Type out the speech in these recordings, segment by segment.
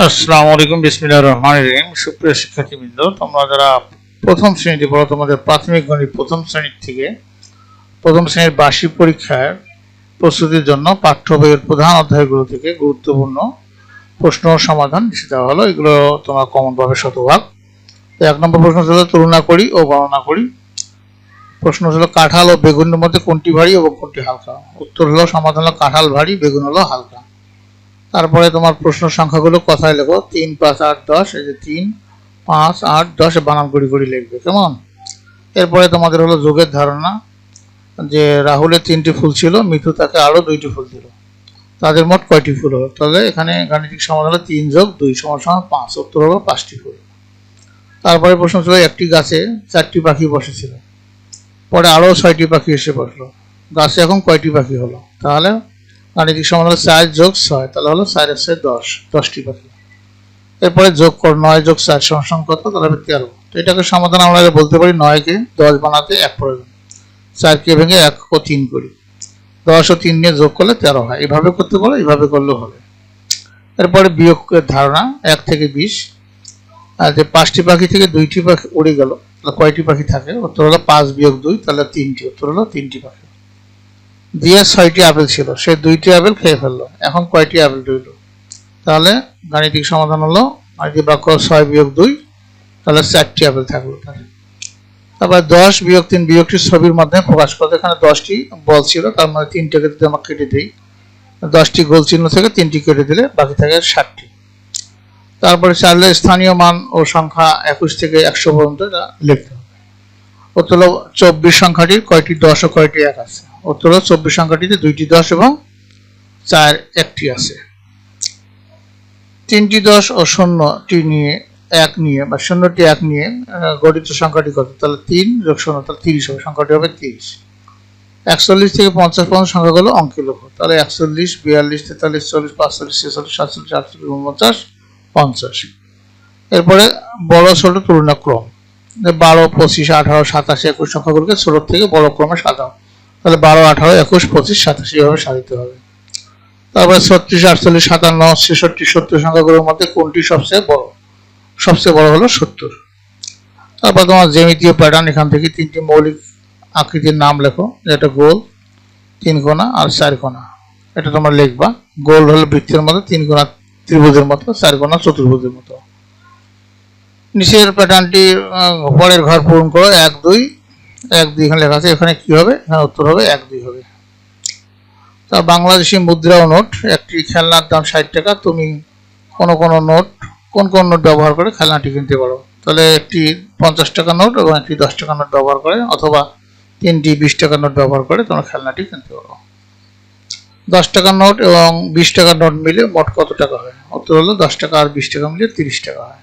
আসসালামু আলাইকুম, বিসমিল্লাহির রহমানির রহিম। সুপ্রিয় শিক্ষার্থীবৃন্দ, তোমরা যারা প্রথম শ্রেণীতে পড়ো, তোমাদের প্রাথমিক গণিত প্রথম শ্রেণীর থেকে প্রথম শ্রেণীর বার্ষিক পরীক্ষার প্রস্তুতির জন্য পাঠ্য বইয়ের প্রধান অধ্যায়গুলো থেকে গুরুত্বপূর্ণ প্রশ্ন সমাধান এসে দেওয়া হলো। এগুলো তোমরা কমন পাবে শতভাগ। তো 1 নম্বর প্রশ্ন ছিল তুলনা করি ও গণনা করি। প্রশ্ন ছিল কাঁঠাল ও বেগুনের মধ্যে কোনটি ভারী এবং কোনটি হালকা। উত্তর হলো সমাধান হলো কাঁঠাল ভারী, বেগুন হলো হালকা। তারপরে তোমার প্রশ্ন সংখ্যাগুলো কথায় লেখো, 3, 5, 8, 10। এই যে 3, 5, 8, 10 বানান করি করি লিখবে, কেমন? এরপরে তোমাদের হলো যোগের ধারণা, যে রাহুলের 3টি ফুল ছিল, মিঠু তাকে আরও 2টি ফুল দিল, তাদের মোট কয়টি ফুল হলো? তাহলে এখানে গাণিতিক সমাধান হলো 3 + 2 = 5। উত্তর হলো 5টি ফুল। তারপরে প্রশ্ন ছিল একটি গাছে 4টি পাখি বসেছিল, পরে আরও 6টি পাখি এসে বসলো, গাছে এখন কয়টি পাখি হলো? তাহলে গাণিতিক সমাধান হলো 4 + 6, তাহলে হলো 4 × 6 = 10টি পাখি। এরপরে যোগ কর, 9 + 4 = কত? তাহলে 13। তো এটাকে সমাধান আমরা বলতে পারি 9কে 10 বানাতে 1 প্রয়োজন, 4কে ভেঙে 1 ও 3 করি, 10 ও 3 নিয়ে যোগ করলে 13 হয়। এভাবে করতে পারো, এইভাবে করলেও হবে। এরপরে বিয়োগের ধারণা, 1 থেকে 20। আর যে 5টি পাখি থেকে 2টি পাখি উড়ে গেল, তাহলে কয়টি পাখি থাকে? উত্তর হলো 5 - 2, তাহলে 3টি। উত্তর হলো 3টি পাখি। দিয়ে 6টি আপেল ছিল, সে 2টি আপেল খেয়ে ফেললো, এখন কয়টি আপেল রইল? তাহলে গাণিতিক সমাধান হলো গাণিতিক বাক্য 6 - 2, তাহলে 4টি আপেল থাকলো। তারপর 10 - 3 বিয়োগটির ছবির মাধ্যমে প্রকাশ করতে। এখানে 10টি বল ছিল, তার মধ্যে 3টাকে যদি আমরা কেটে দিই, 10টি গোল চিহ্ন থেকে 3টি কেটে দিলে বাকি থাকে 60টি। তারপরে চাইলে স্থানীয় মান ও সংখ্যা 21 থেকে 100 পর্যন্ত এটা লিখতে হবে। উত্তর হলো 24 সংখ্যাটির কয়টি 10 ও কয়টি 1 আছে? উত্তর হলো 24 সংখ্যাটিতে 2টি 10 এবং 4 1টি আছে। 3টি 10 ও 0টি নিয়ে 1 নিয়ে বা 0টি 1 নিয়ে গঠিত সংখ্যাটি কত? তাহলে 3 + 0, তাহলে 30 হবে। সংখ্যাটি হবে 30। 41 থেকে 50 পর্যন্ত সংখ্যাগুলো অঙ্কে লেখো। তাহলে 41, 42, 43, 40, 45, 46, 47, 48, 49, 50। এরপরে বড় ছোট তুলনা ক্রম, 12, 25, 18, 27, 21 সংখ্যাগুলোকে ছোট থেকে বড় ক্রমে সাজাও। তাহলে 12, 18, 21, 25, 27 এভাবে সাজাতে হবে। তারপরে 36, 48, 57, 66, 70 সংখ্যাগুলোর মধ্যে কোনটি সবচেয়ে বড়? সবচেয়ে বড় হলো 70। তারপর তোমার জ্যামিতীয় প্যাটার্ন, এখান থেকে 3টি মৌলিক আকৃতির নাম লেখো, যেটা গোল, 3 কোণা আর 4 কোণা। এটা তোমরা লিখবা। গোল হলো বৃত্তের মতো, 3 কোণা ত্রিভুজের মতো, 4 কোণা চতুর্ভুজের মতো। নিচের প্যাটার্নটি পরের ঘর পূরণ করো। 1, 2, 1, 2 এখানে লেখা আছে, এখানে কি হবে? এখানে উত্তর হবে 1, 2 হবে। তা বাংলাদেশি মুদ্রা ও নোট, একটি খেলনার দাম 60 টাকা। তুমি কোন কোন নোট ব্যবহার করে খেলনাটি কিনতে পারো? তাহলে একটি 50 টাকা নোট এবং একটি 10 টাকা নোট ব্যবহার করে, অথবা 3টি 20 টাকা নোট ব্যবহার করে তোমরা খেলনাটি কিনতে পারো। 10 টাকার নোট এবং 20 টাকার নোট মিলে মোট কত টাকা হয়? উত্তর হলো 10 টাকা আর 20 টাকা মিলে 30 টাকা হয়।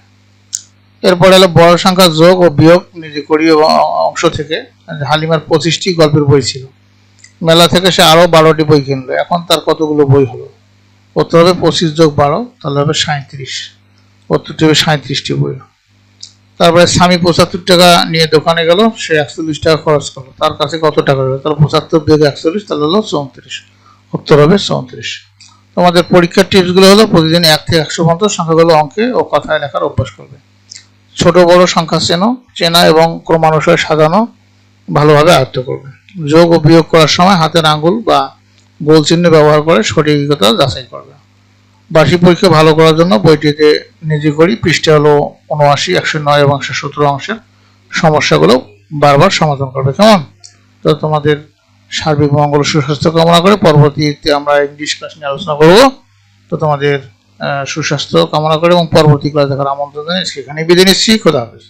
এরপরে হলো বড় সংখ্যা যোগ ও বিয়োগ নিজে করি অংশ থেকে। হালিমার 25টি গল্পের বই ছিল, মেলা থেকে সে আরো 12টি বই কিনলো, এখন তার কতগুলো বই হলো? উত্তর হবে 25 + 12, তাহলে হবে 37। উত্তরটি হবে 37টি বই। তারপরে স্বামী 75 টাকা নিয়ে দোকানে গেল, সে 41 টাকা খরচ করলো, তার কাছে কত টাকা রইল? তাহলে 75 - 41, তাহলে হলো 34। উত্তর হবে 34। তোমাদের পরীক্ষার টিপসগুলো হলো প্রতিদিন 1 থেকে 100 পর্যন্ত সংখ্যাগুলো অঙ্কে ও কথায় লেখার অভ্যাস করবে। ছোট বড় সংখ্যা চেনা এবং ক্রমানুসারে সাজানো ভালোভাবে আয়ত্ত করবে। যোগ ও বিয়োগ করার সময় হাতের আঙ্গুল বা গোল চিহ্ন ব্যবহার করে সঠিকতা যাচাই করবে। বার্ষিক পরীক্ষা ভালো করার জন্য বইটিতে নিজে করি পৃষ্ঠা হলো 79, 109 এবং 117 অংশের সমস্যাগুলো বারবার সমাধান করবে, কেমন? তো তোমাদের সার্বিক মঙ্গল সুস্বাস্থ্য কামনা করে পরবর্তীতে আমরা ইংলিশ ক্লাস নিয়ে আলোচনা করব। তো তোমাদের সুস্বাস্থ্য কামনা করে এবং পরবর্তী ক্লাস দেখার আমন্ত্রণ জানিয়ে সেখানেই বিদায় নিচ্ছি। খোদা হাফেজ।